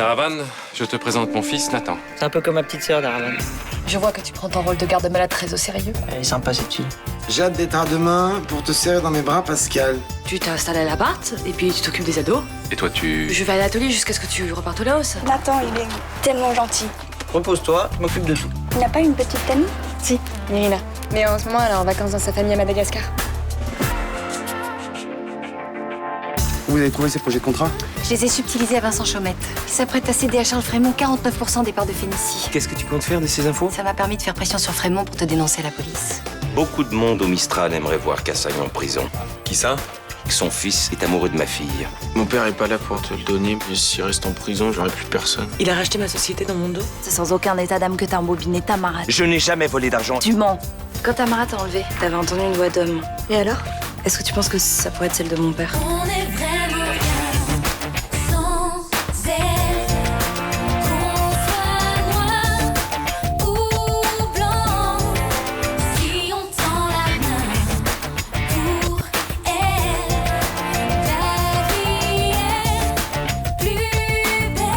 Naravan, je te présente mon fils Nathan. C'est un peu comme ma petite sœur, Naravan. Je vois que tu prends ton rôle de garde-malade très au sérieux. Elle est sympa, cette fille. J'ai hâte d'être à demain pour te serrer dans mes bras, Pascal. Tu t'es installé à l'appart et puis tu t'occupes des ados. Et toi, tu... Je vais à l'atelier jusqu'à ce que tu repartes au Laos. Nathan, il est tellement gentil. Repose-toi, je m'occupe de tout. Il n'a pas une petite amie? Si, Myrina. Mais en ce moment, elle est en vacances dans sa famille à Madagascar. Vous avez trouvé ces projets de contrat? Je les ai subtilisés à Vincent Chaumette. Il s'apprête à céder à Charles Frémont 49% des parts de Phénicie. Qu'est-ce que tu comptes faire de ces infos? Ça m'a permis de faire pression sur Frémont pour te dénoncer à la police. Beaucoup de monde au Mistral aimerait voir Cassagne en prison. Qui ça? Son fils est amoureux de ma fille. Mon père est pas là pour te le donner, mais s'il reste en prison, j'aurai plus personne. Il a racheté ma société dans mon dos. C'est sans aucun état d'âme que t'as embobiné Tamara. Je n'ai jamais volé d'argent. Tu mens. Quand Tamara t'a enlevé, t'avais entendu une voix d'homme. Et alors? Est-ce que tu penses que ça pourrait être celle de mon père? On est vraiment bien sans elle. Qu'on soit noir ou blanc, si on tend la main pour elle, la vie est plus belle.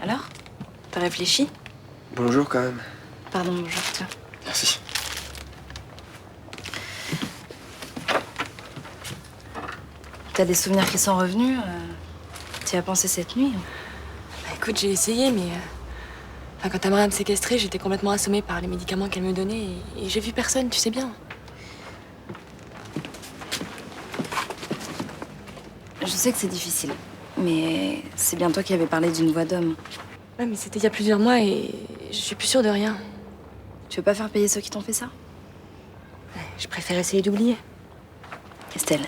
Alors? T'as réfléchi? Bonjour quand même. Pardon, bonjour, toi. Merci. T'as des souvenirs qui sont revenus? Tu y as pensé cette nuit? Bah, écoute, j'ai essayé, mais... quand Tamara me séquestrait, j'étais complètement assommée par les médicaments qu'elle me donnait. Et j'ai vu personne, tu sais bien. Je sais que c'est difficile, mais c'est bien toi qui avais parlé d'une voix d'homme. Ouais, mais c'était il y a plusieurs mois et je suis plus sûre de rien. Tu veux pas faire payer ceux qui t'ont fait ça? Je préfère essayer d'oublier. Estelle,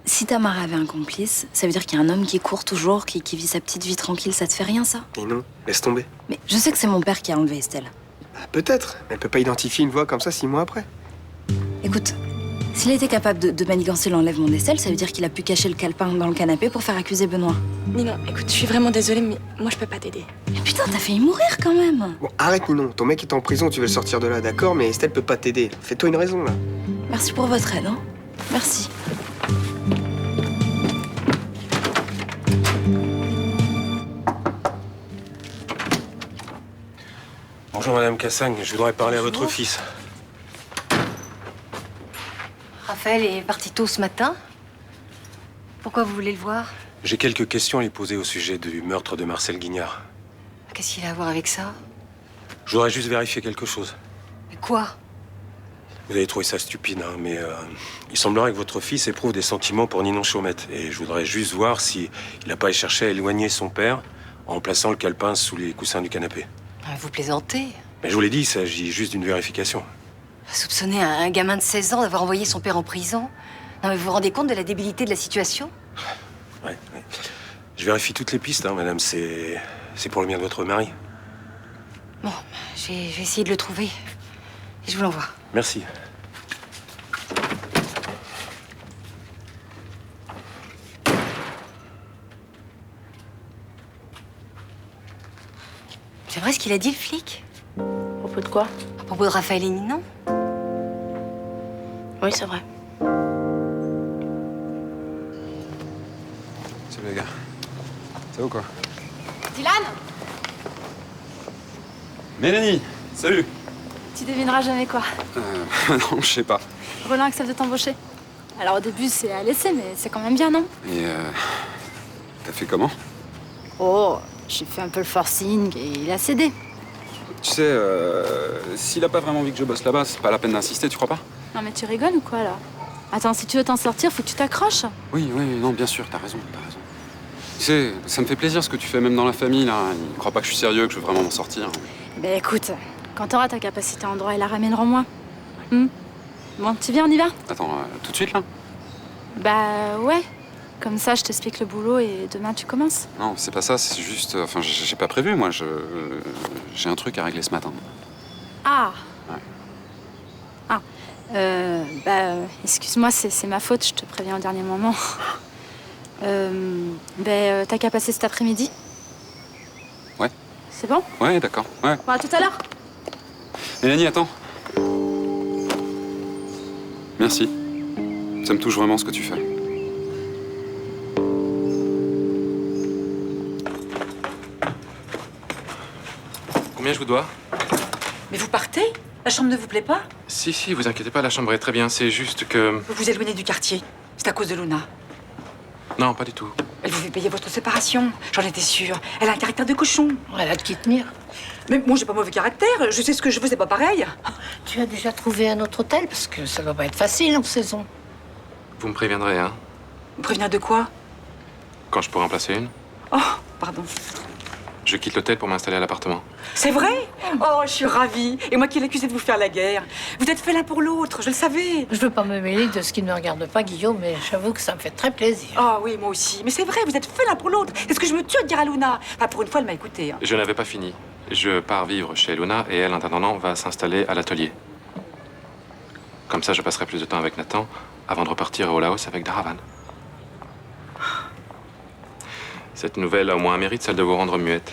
si Tamara avait un complice, ça veut dire qu'il y a un homme qui court toujours, qui vit sa petite vie tranquille, ça te fait rien, ça? Et non, laisse tomber. Mais je sais que c'est mon père qui a enlevé Estelle. Bah, peut-être, mais elle peut pas identifier une voix comme ça 6 mois après. Écoute, s'il était capable de manigancer l'enlèvement d'Estelle, ça veut dire qu'il a pu cacher le calepin dans le canapé pour faire accuser Benoît. Ninon, écoute, je suis vraiment désolée, mais moi je peux pas t'aider. Mais putain, t'as failli mourir quand même! Bon, arrête Ninon, ton mec est en prison, tu veux le sortir de là, d'accord, mais Estelle peut pas t'aider. Fais-toi une raison là. Merci pour votre aide, hein? Merci. Bonjour Madame Cassagne, je voudrais parler à votre fils. Raphaël est parti tôt ce matin. Pourquoi vous voulez le voir? J'ai quelques questions à lui poser au sujet du meurtre de Marcel Guignard. Qu'est-ce qu'il a à voir avec ça? Je voudrais juste vérifier quelque chose. Mais quoi? Vous avez trouvé ça stupide, hein, mais il semblerait que votre fils éprouve des sentiments pour Ninon Chaumette. Et je voudrais juste voir s'il n'a pas cherché à éloigner son père en plaçant le calepin sous les coussins du canapé. Vous plaisantez? Mais je vous l'ai dit, il s'agit juste d'une vérification. Soupçonner un gamin de 16 ans d'avoir envoyé son père en prison? Non mais vous vous rendez compte de la débilité de la situation? Ouais. Je vérifie toutes les pistes, hein, madame. C'est pour le bien de votre mari. Bon, je vais essayer de le trouver. Et je vous l'envoie. Merci. C'est vrai ce qu'il a dit, le flic? À propos de quoi? À propos de Raphaël et Ninon? Oui, c'est vrai. Salut les gars. Ça va ou quoi? Dylan? Mélanie, salut. Tu devineras jamais quoi. Non, je sais pas. Roland accepte de t'embaucher. Alors au début, c'est à laisser, mais c'est quand même bien, non? Et t'as fait comment? Oh, j'ai fait un peu le forcing et il a cédé. Tu sais, s'il a pas vraiment envie que je bosse là-bas, c'est pas la peine d'insister, tu crois pas? Non mais tu rigoles ou quoi, là? Attends, si tu veux t'en sortir, faut que tu t'accroches. Oui, non, bien sûr, t'as raison. Tu sais, ça me fait plaisir ce que tu fais même dans la famille, là. Ils croient pas que je suis sérieux, que je veux vraiment m'en sortir. Ben écoute, quand t'auras ta capacité en droit, ils la ramèneront moi. Bon, tu viens, on y va? Attends, tout de suite, là? Bah ouais. Comme ça, je t'explique le boulot et demain, tu commences. Non, c'est pas ça, c'est juste... Enfin, j'ai pas prévu, moi. J'ai un truc à régler ce matin. Ah. Ouais. Ah. Excuse-moi, c'est ma faute, je te préviens au dernier moment. T'as qu'à passer cet après-midi? Ouais. C'est bon? Ouais, d'accord, ouais. Bon, à tout à l'heure. Mélanie, attends. Merci. Ça me touche vraiment ce que tu fais. Combien je vous dois? Mais vous partez? La chambre ne vous plaît pas? Si, vous inquiétez pas, la chambre est très bien. C'est juste que... Vous vous éloignez du quartier. C'est à cause de Luna. Non, pas du tout. Elle vous fait payer votre séparation. J'en étais sûre. Elle a un caractère de cochon. Elle a de qui tenir. Mais moi, j'ai pas mauvais caractère. Je sais ce que je veux, c'est pas pareil. Tu as déjà trouvé un autre hôtel? Parce que ça va pas être facile en saison. Vous me préviendrez, hein? Vous prévenir de quoi? Quand je pourrai en placer une. Oh, pardon. Je quitte l'hôtel pour m'installer à l'appartement. C'est vrai? Oh, je suis ravie. Et moi qui l'accusais de vous faire la guerre. Vous êtes fait l'un pour l'autre, je le savais. Je veux pas me mêler de ce qui ne me regarde pas, Guillaume, mais j'avoue que ça me fait très plaisir. Oh oui, moi aussi. Mais c'est vrai, vous êtes fait l'un pour l'autre. C'est ce que je me tue de dire à Luna. Enfin, pour une fois, elle m'a écouté. Hein. Je n'avais pas fini. Je pars vivre chez Luna et elle, en attendant, va s'installer à l'atelier. Comme ça, je passerai plus de temps avec Nathan avant de repartir au Laos avec Dharavan. Cette nouvelle a au moins un mérite, celle de vous rendre muette.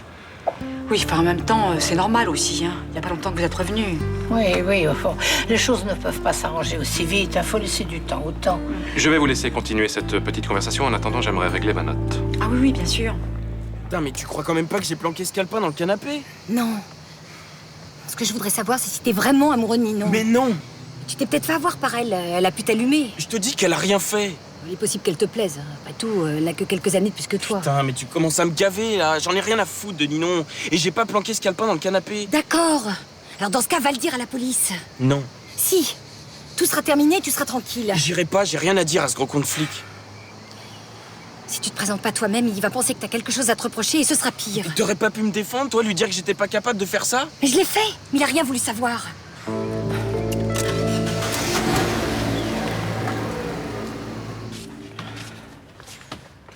Oui, enfin, en même temps, c'est normal aussi. Hein. Il n'y a pas longtemps que vous êtes revenu. Oui, au fond, les choses ne peuvent pas s'arranger aussi vite. Il faut laisser du temps au temps. Je vais vous laisser continuer cette petite conversation. En attendant, j'aimerais régler ma note. Ah oui, bien sûr. Putain, mais tu crois quand même pas que j'ai planqué ce calepin dans le canapé? Non. Ce que je voudrais savoir, c'est si t'es vraiment amoureux de Ninon. Mais non! Tu t'es peut-être fait avoir par elle. Elle a pu t'allumer. Je te dis qu'elle a rien fait. Il est possible qu'elle te plaise. Après tout, elle a que quelques années de plus que toi. Putain, mais tu commences à me gaver, là. J'en ai rien à foutre de Ninon. Et j'ai pas planqué ce calepin dans le canapé. D'accord. Alors dans ce cas, va le dire à la police. Non. Si. Tout sera terminé, tu seras tranquille. J'irai pas, j'ai rien à dire à ce gros con de flic. Si tu te présentes pas toi-même, il va penser que t'as quelque chose à te reprocher et ce sera pire. T'aurais pas pu me défendre, toi, lui dire que j'étais pas capable de faire ça? Mais je l'ai fait. Mais il a rien voulu savoir.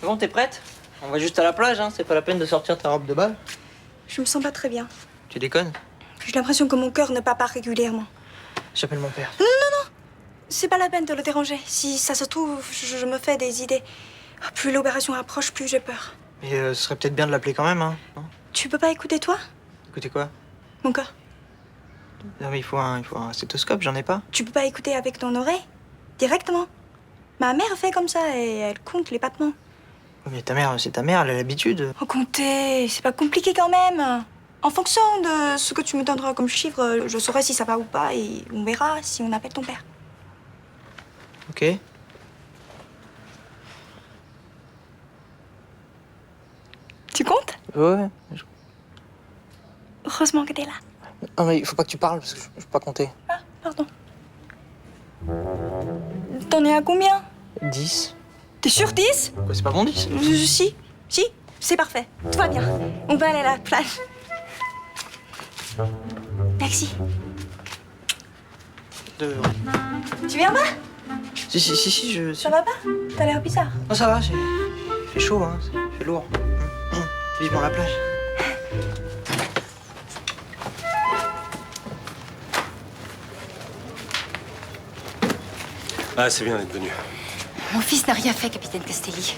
Bon, t'es prête? On va juste à la plage, hein. C'est pas la peine de sortir ta robe de bal. Je me sens pas très bien. Tu déconnes? J'ai l'impression que mon cœur ne bat pas régulièrement. J'appelle mon père. Non. C'est pas la peine de le déranger. Si ça se trouve, je me fais des idées. Plus l'opération approche, plus j'ai peur. Mais ce serait peut-être bien de l'appeler quand même, hein, non? Tu peux pas écouter toi? Écoutez quoi? Mon cœur. Non, mais il faut un stéthoscope, j'en ai pas. Tu peux pas écouter avec ton oreille? Directement. Ma mère fait comme ça et elle compte les battements. Mais ta mère, c'est ta mère, elle a l'habitude. Oh, compter, c'est pas compliqué quand même. En fonction de ce que tu me donneras comme chiffre, je saurai si ça va ou pas et on verra si on appelle ton père. Ok. Tu comptes? Ouais. Heureusement que t'es là. Non, mais il faut pas que tu parles parce que je peux pas compter. Ah, pardon. T'en es à combien? 10. T'es sûr 10? Quoi, c'est pas bon 10? Si, c'est parfait. Tout va bien. On va aller à la plage. Merci. Tu viens pas? Si, je... Ça va pas? T'as l'air bizarre. Non, ça va, il fait chaud, hein, il fait lourd. Vivement la plage. Ah, c'est bien d'être venu. Mon fils n'a rien fait, capitaine Castelli.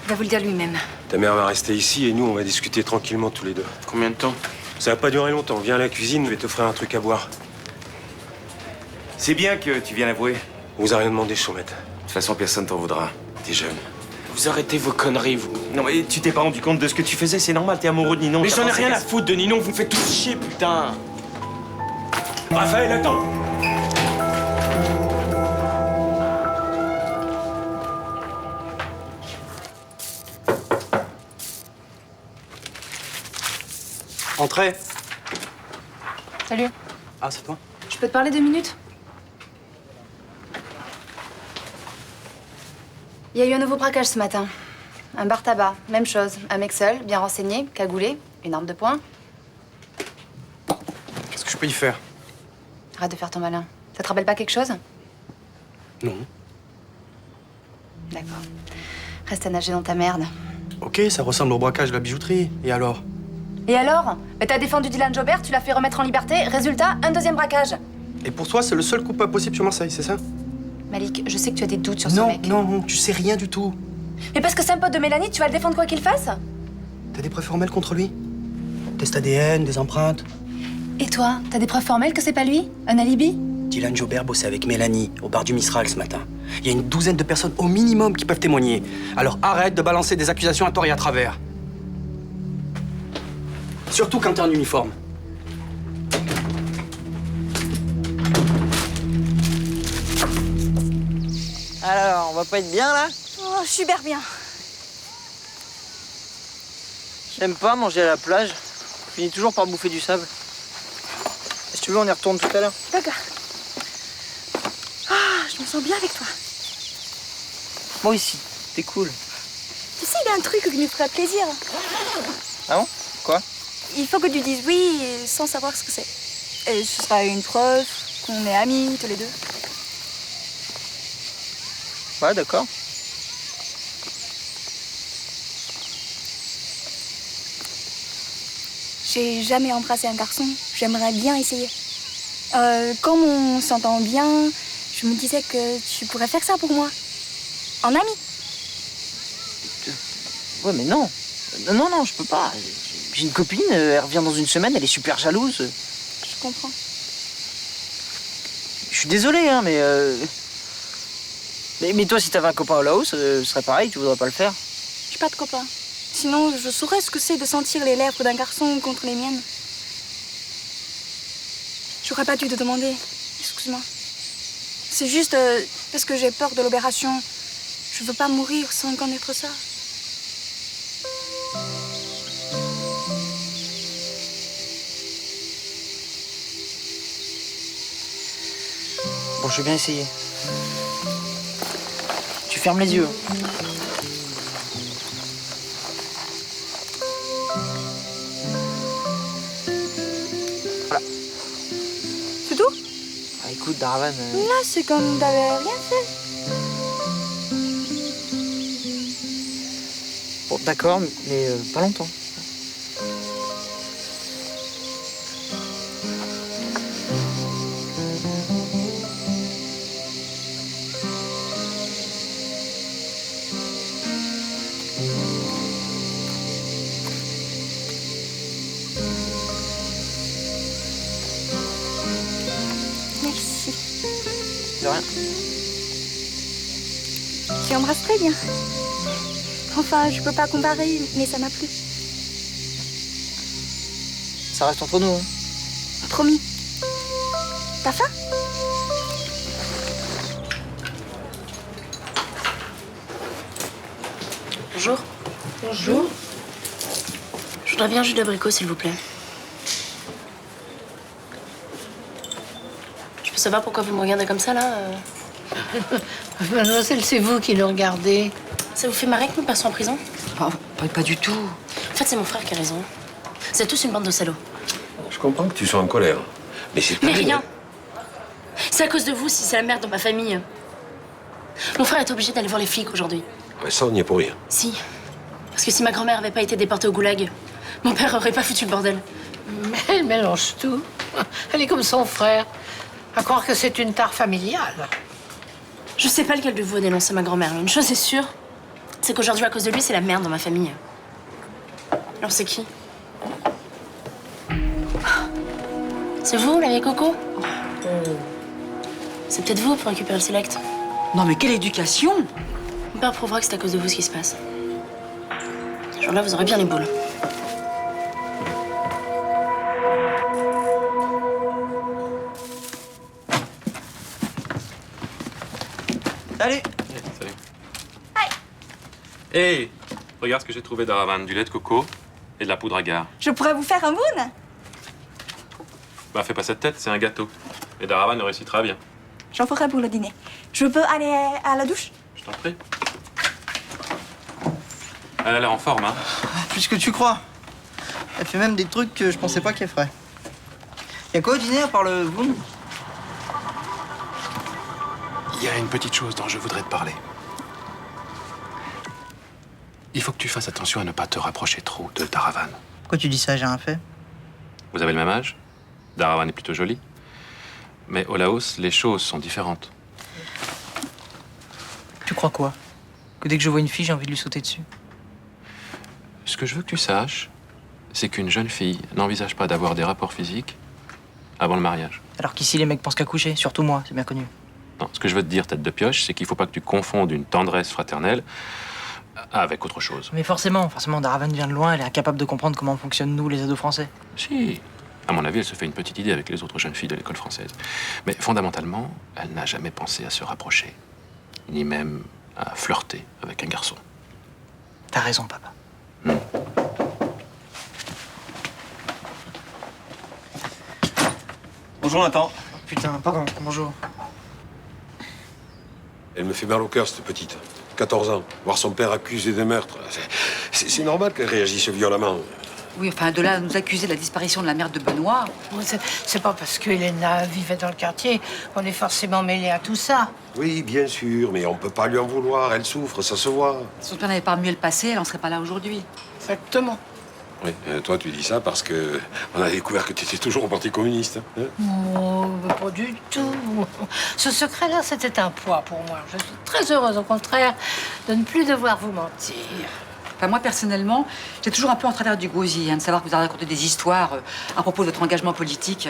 Il va vous le dire lui-même. Ta mère va rester ici et nous, on va discuter tranquillement tous les deux. Combien de temps? Ça va pas durer longtemps. Viens à la cuisine, je vais t'offrir un truc à boire. C'est bien que tu viennes avouer. On vous a rien demandé, Chaumette. De toute façon, personne t'en voudra. T'es jeune. Vous arrêtez vos conneries, vous. Non, mais tu t'es pas rendu compte de ce que tu faisais, c'est normal, t'es amoureux de Ninon. Mais j'en ai rien à foutre de Ninon, vous me faites tous chier, putain. Raphaël, attends. Entrez. Salut. Ah, c'est toi? Je peux te parler 2 minutes? Il y a eu un nouveau braquage ce matin. Un bar tabac, même chose. Un mec seul, bien renseigné, cagoulé, une arme de poing. Qu'est-ce que je peux y faire? Arrête de faire ton malin. Ça te rappelle pas quelque chose? Non. D'accord. Reste à nager dans ta merde. Ok, ça ressemble au braquage de la bijouterie. Et alors? Et alors? Mais t'as défendu Dylan Jobert, tu l'as fait remettre en liberté. Résultat, un 2e braquage. Et pour toi, c'est le seul coup pas possible sur Marseille, c'est ça? Malik, je sais que tu as des doutes sur ce mec. Non, tu sais rien du tout. Mais parce que c'est un pote de Mélanie, tu vas le défendre quoi qu'il fasse? T'as des preuves formelles contre lui? Test ADN, des empreintes? Et toi, t'as des preuves formelles que c'est pas lui? Un alibi? Dylan Jobert bossait avec Mélanie au bar du Mistral ce matin. Il y a une douzaine de personnes au minimum qui peuvent témoigner. Alors arrête de balancer des accusations à tort et à travers. Surtout quand t'es en uniforme. Alors, on va pas être bien là? Oh, super bien. J'aime pas manger à la plage. Je finis toujours par bouffer du sable. Si tu veux, on y retourne tout à l'heure. D'accord. Ah, je me sens bien avec toi. Moi aussi, t'es cool. Tu sais, il y a un truc qui nous ferait plaisir. Ah bon? Quoi? Il faut que tu dises oui sans savoir ce que c'est. Et ce sera une preuve qu'on est amis tous les deux. Ouais, d'accord. J'ai jamais embrassé un garçon. J'aimerais bien essayer. Comme on s'entend bien, je me disais que tu pourrais faire ça pour moi. En ami. Ouais, mais non. Non, je peux pas. J'ai une copine, elle revient dans une semaine, elle est super jalouse. Je comprends. Je suis désolé, hein, mais toi, si t'avais un copain au Laos, ce serait pareil, tu voudrais pas le faire? J'ai pas de copain. Sinon, je saurais ce que c'est de sentir les lèvres d'un garçon contre les miennes. J'aurais pas dû te demander. Excuse-moi. C'est juste parce que j'ai peur de l'opération. Je veux pas mourir sans connaître ça. Bon, je vais bien essayer. Tu fermes les yeux. Voilà. C'est tout? Ah, écoute, Daravan... Là, c'est comme t'avais rien fait. Bon, d'accord, mais pas longtemps. Merci. De rien. Tu embrasses très bien. Enfin, je peux pas comparer, mais ça m'a plu. Ça reste entre nous, hein. Promis. T'as faim? Bonjour. Bonjour. Je voudrais bien un jus d'abricot, s'il vous plaît. Je peux savoir pourquoi vous me regardez comme ça, là Mademoiselle, c'est vous qui le regardez. Ça vous fait marrer que mon père soit en prison? Pas du tout. En fait, c'est mon frère qui a raison. Vous êtes tous une bande de salauds. Je comprends que tu sois en colère. Mais c'est pas... Mais rien. C'est à cause de vous si c'est la merde dans ma famille. Mon frère est obligé d'aller voir les flics aujourd'hui. Ouais, ça, on n'y est pour rien. Si. Parce que si ma grand-mère avait pas été déportée au goulag, mon père aurait pas foutu le bordel. Mais elle mélange tout. Elle est comme son frère. À croire que c'est une tare familiale. Je sais pas lequel de vous a dénoncé ma grand-mère. Une chose est sûre, c'est qu'aujourd'hui, à cause de lui, c'est la merde dans ma famille. Alors c'est qui? C'est vous, la vieille Coco? C'est peut-être vous pour récupérer le select. Non, mais quelle éducation! Mon père prouvera que c'est à cause de vous ce qui se passe. Ce jour-là, vous aurez bien les boules. Salut! Salut. Hey, regarde ce que j'ai trouvé d'Aravan. Du lait de coco et de la poudre agar. Je pourrais vous faire un moon? Bah, fais pas cette tête, c'est un gâteau. Et Daravan le récitera bien. J'en ferai pour le dîner. Je peux aller à la douche? Je t'en prie. Elle a l'air en forme, hein? Plus que tu crois. Elle fait même des trucs que je pensais pas qu'elle ferait. Y'a quoi au dîner à part le boom? Il y a une petite chose dont je voudrais te parler. Il faut que tu fasses attention à ne pas te rapprocher trop de Daravan. Pourquoi tu dis ça? J'ai rien fait. Vous avez le même âge. Daravan est plutôt jolie. Mais au Laos, les choses sont différentes. Tu crois quoi? Que dès que je vois une fille, j'ai envie de lui sauter dessus? Ce que je veux que tu saches, c'est qu'une jeune fille n'envisage pas d'avoir des rapports physiques avant le mariage. Alors qu'ici, les mecs pensent qu'à coucher, surtout moi, c'est bien connu. Non, ce que je veux te dire, tête de pioche, c'est qu'il faut pas que tu confondes une tendresse fraternelle avec autre chose. Mais forcément, Daravan vient de loin, elle est incapable de comprendre comment fonctionnent nous, les ados français. Si. À mon avis, elle se fait une petite idée avec les autres jeunes filles de l'école française. Mais fondamentalement, elle n'a jamais pensé à se rapprocher, ni même à flirter avec un garçon. T'as raison, papa. Bonjour Nathan. Putain, pardon, bonjour. Elle me fait mal au cœur, cette petite. 14 ans. Voir son père accusé de meurtre. C'est normal qu'elle réagisse violemment. Oui, enfin, de là à nous accuser de la disparition de la mère de Benoît. C'est pas parce que Elena vivait dans le quartier qu'on est forcément mêlé à tout ça. Oui, bien sûr, mais on peut pas lui en vouloir. Elle souffre, ça se voit. Si son père n'avait pas remué le passé, elle en serait pas là aujourd'hui. Exactement. Oui, toi, tu dis ça parce que on a découvert que tu étais toujours au Parti communiste. Hein? Oh, mais pas du tout. Ce secret-là, c'était un poids pour moi. Je suis très heureuse, au contraire, de ne plus devoir vous mentir. Enfin, moi, personnellement, j'ai toujours un peu en travers du gosier, de savoir que vous avez raconté des histoires à propos de votre engagement politique.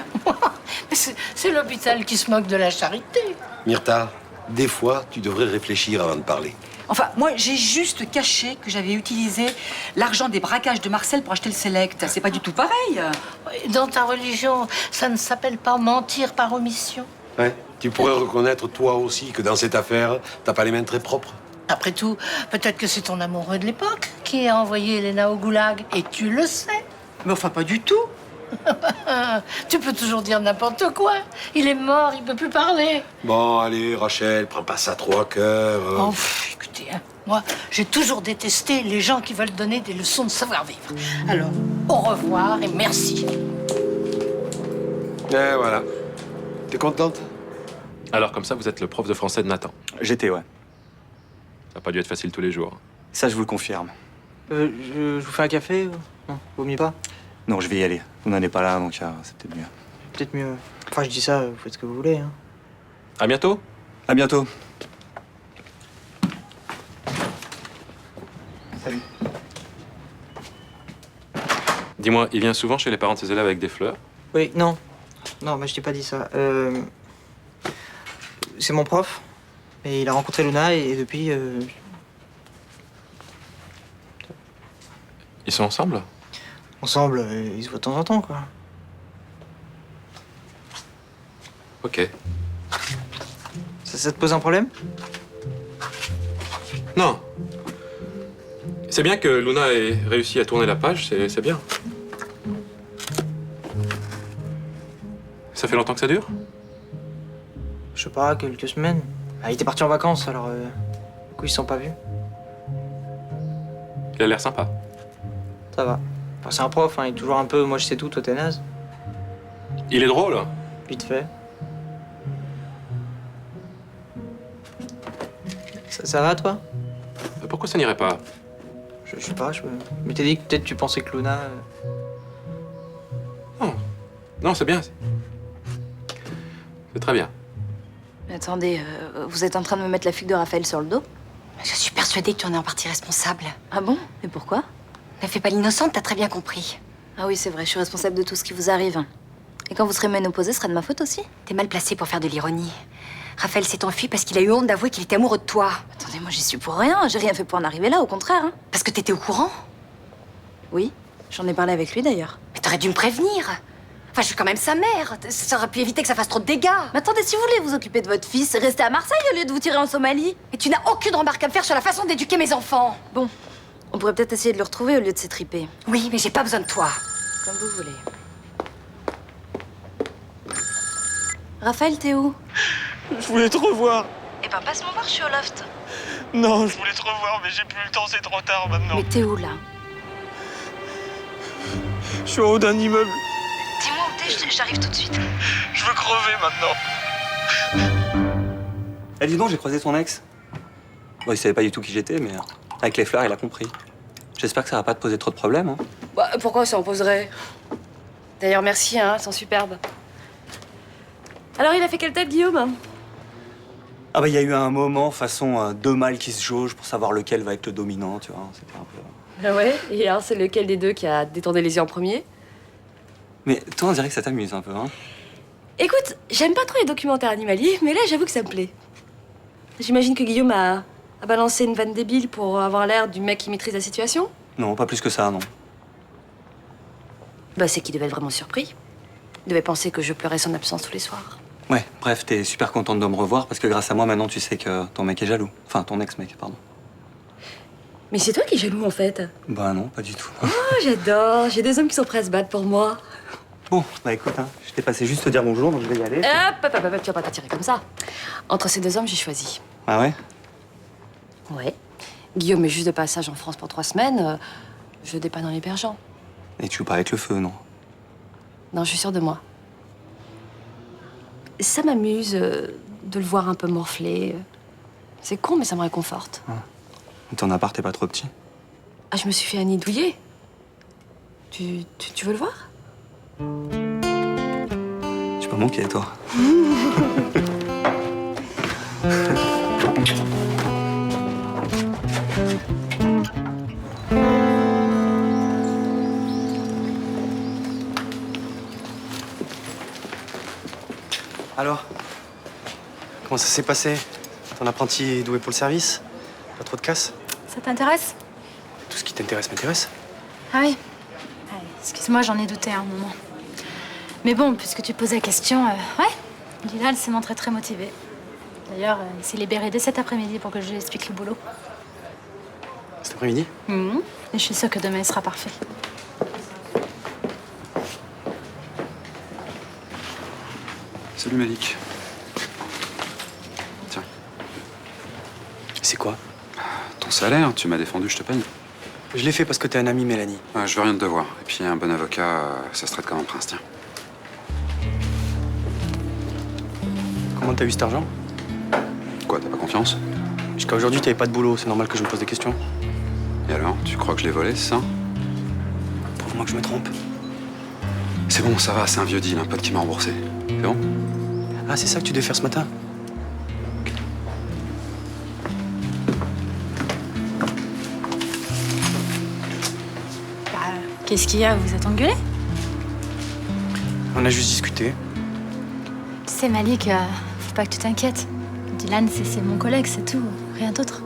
Mais c'est l'hôpital qui se moque de la charité. Myrtha, des fois, tu devrais réfléchir avant de parler. Enfin, moi, j'ai juste caché que j'avais utilisé l'argent des braquages de Marcel pour acheter le Select. C'est pas du tout pareil. Dans ta religion, ça ne s'appelle pas mentir par omission. Ouais. Tu pourrais reconnaître, toi aussi, que dans cette affaire, t'as pas les mains très propres. Après tout, peut-être que c'est ton amoureux de l'époque qui a envoyé Elena au goulag, et tu le sais. Mais enfin, pas du tout. Tu peux toujours dire n'importe quoi. Il est mort, il peut plus parler. Bon, allez, Rachel, prends pas ça trop à cœur. Oh, écoutez, hein, moi, j'ai toujours détesté les gens qui veulent donner des leçons de savoir-vivre. Alors, au revoir et merci. Et voilà. T'es contente? Alors, comme ça, vous êtes le prof de français de Nathan. J'étais, ouais. Ça n'a pas dû être facile tous les jours. Ça, je vous le confirme. Je vous fais un café? Non, vaut mieux pas? Non, je vais y aller. Vous n'en êtes pas là, donc c'est peut-être mieux. Peut-être mieux. Enfin, je dis ça, vous faites ce que vous voulez. Hein. À bientôt. À bientôt. Salut. Dis-moi, il vient souvent chez les parents de ses élèves avec des fleurs? Oui, non. Non, moi, je t'ai pas dit ça. C'est mon prof. Et il a rencontré Luna et depuis... Ils sont ensemble? Ensemble, ils se voient de temps en temps, quoi. Ok. Ça te pose un problème? Non. C'est bien que Luna ait réussi à tourner la page, c'est bien. Ça fait longtemps que ça dure? Je sais pas, quelques semaines. Ah, il était parti en vacances, alors... du coup, ils se sont pas vus. Il a l'air sympa. Ça va. Enfin, c'est un prof, hein, il est toujours un peu... Moi, je sais tout, toi, t'es naze. Il est drôle. Vite fait. Ça va, toi? Pourquoi ça n'irait pas? Je sais pas, je m'étais dit que peut-être tu pensais que Luna... Non. Non, c'est bien. C'est très bien. Mais attendez, vous êtes en train de me mettre la fugue de Raphaël sur le dos? Je suis persuadée que tu en es en partie responsable. Ah bon? Et pourquoi? Ne fais pas l'innocente, t'as très bien compris. Ah oui, c'est vrai, je suis responsable de tout ce qui vous arrive. Et quand vous serez ménopausée, ce sera de ma faute aussi? T'es mal placée pour faire de l'ironie. Raphaël s'est enfui parce qu'il a eu honte d'avouer qu'il était amoureux de toi. Attendez, moi j'y suis pour rien, j'ai rien fait pour en arriver là, au contraire. Hein. Parce que t'étais au courant? Oui, j'en ai parlé avec lui d'ailleurs. Mais t'aurais dû me prévenir. Enfin, je suis quand même sa mère. Ça aurait pu éviter que ça fasse trop de dégâts. Mais attendez, si vous voulez vous occuper de votre fils, restez à Marseille au lieu de vous tirer en Somalie. Et tu n'as aucune remarque à me faire sur la façon d'éduquer mes enfants. Bon, on pourrait peut-être essayer de le retrouver au lieu de s'étriper. Oui, mais j'ai pas besoin de toi. Comme vous voulez. Raphaël, t'es où? Je voulais te revoir. Eh ben, passe-moi voir, je suis au loft. Non, je voulais te revoir, mais j'ai plus le temps, c'est trop tard maintenant. Mais t'es où, là? Je suis en haut d'un immeuble. Dis-moi où t'es, j'arrive tout de suite. Je veux crever maintenant. Eh, dis donc, j'ai croisé ton ex. Bon, il savait pas du tout qui j'étais, mais avec les fleurs, il a compris. J'espère que ça va pas te poser trop de problèmes. Hein. Bah, pourquoi ça en poserait? D'ailleurs, merci, hein, elles sont superbes. Alors, il a fait quelle tête, Guillaume? Ah bah, il y a eu un moment, façon deux mâles qui se jaugent pour savoir lequel va être le dominant, tu vois. C'était un peu... Ah ouais? Et alors, c'est lequel des deux qui a détourné les yeux en premier? Mais toi, on dirait que ça t'amuse un peu, hein? Écoute, j'aime pas trop les documentaires animaliers, mais là, j'avoue que ça me plaît. J'imagine que Guillaume a balancé une vanne débile pour avoir l'air du mec qui maîtrise la situation. Non, pas plus que ça, non. Bah, c'est qu'il devait être vraiment surpris. Il devait penser que je pleurais son absence tous les soirs. Ouais, bref, t'es super contente de me revoir parce que grâce à moi, maintenant, tu sais que ton mec est jaloux. Enfin, ton ex-mec, pardon. Mais c'est toi qui es jaloux, en fait. Bah non, pas du tout. Oh, j'adore. J'ai des hommes qui sont prêts à se battre pour moi. Bon, bah écoute, hein, je t'ai passé juste te dire bonjour, donc je vais y aller. Hop, tu vas pas t'attirer comme ça. Entre ces deux hommes, j'ai choisi. Ah ouais? Ouais. Guillaume est juste de passage en France pour 3 semaines. Je dépanne en l'hébergeant. Et tu joues pas avec le feu, non? Non, je suis sûre de moi. Ça m'amuse de le voir un peu morflé. C'est con, mais ça me réconforte. Ton appart est pas trop petit? Ah, je me suis fait anidouiller. Tu veux le voir? Tu peux manquer, toi. Alors, comment ça s'est passé? Ton apprenti est doué pour le service? Pas trop de casse? Ça t'intéresse? Tout ce qui t'intéresse m'intéresse. Ah oui. Allez, excuse-moi, j'en ai douté un moment. Mais bon, puisque tu poses la question, ouais, Dylan s'est montré très motivé. D'ailleurs, il s'est libéré dès cet après-midi pour que je lui explique le boulot. Cet après-midi? Et je suis sûre que demain, il sera parfait. Salut Malik. Tiens. C'est quoi? Ton salaire, tu m'as défendu, je te paye. Je l'ai fait parce que t'es un ami, Mélanie. Ouais, je veux rien te devoir. Et puis un bon avocat, ça se traite comme un prince, tiens. Comment t'as eu cet argent? Quoi, t'as pas confiance? Jusqu'à aujourd'hui, t'avais pas de boulot. C'est normal que je me pose des questions. Et alors, tu crois que je l'ai volé, c'est ça? Prouve-moi que je me trompe. C'est bon, ça va, c'est un vieux deal, un pote qui m'a remboursé. C'est bon? Ah, c'est ça que tu devais faire ce matin? Qu'est-ce qu'il y a? Vous êtes engueulés? On a juste discuté. Tu sais, Malik, faut pas que tu t'inquiètes. Dylan, c'est mon collègue, c'est tout. Rien d'autre.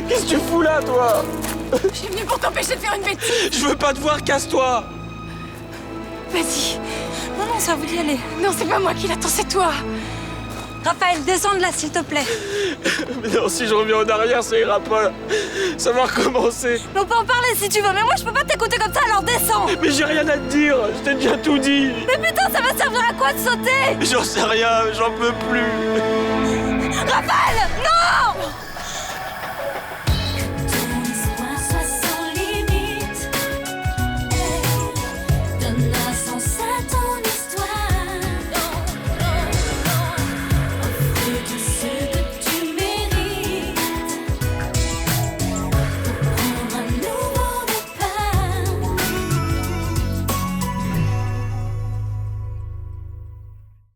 Qu'est-ce que tu fous là, toi? Je suis venue pour t'empêcher de faire une bêtise. Je veux pas te voir, casse-toi! Vas-y. Non, c'est à vous d'y aller. Non, c'est pas moi qui l'attends, c'est toi. Raphaël, descends de là, s'il te plaît. Mais non, si je reviens en arrière, ça ira pas. Ça va recommencer. Mais on peut en parler si tu veux, mais moi je peux pas t'écouter comme ça, alors descends. Mais j'ai rien à te dire, je t'ai déjà tout dit. Mais putain, ça va servir à quoi de sauter? J'en sais rien, j'en peux plus. Raphaël, non!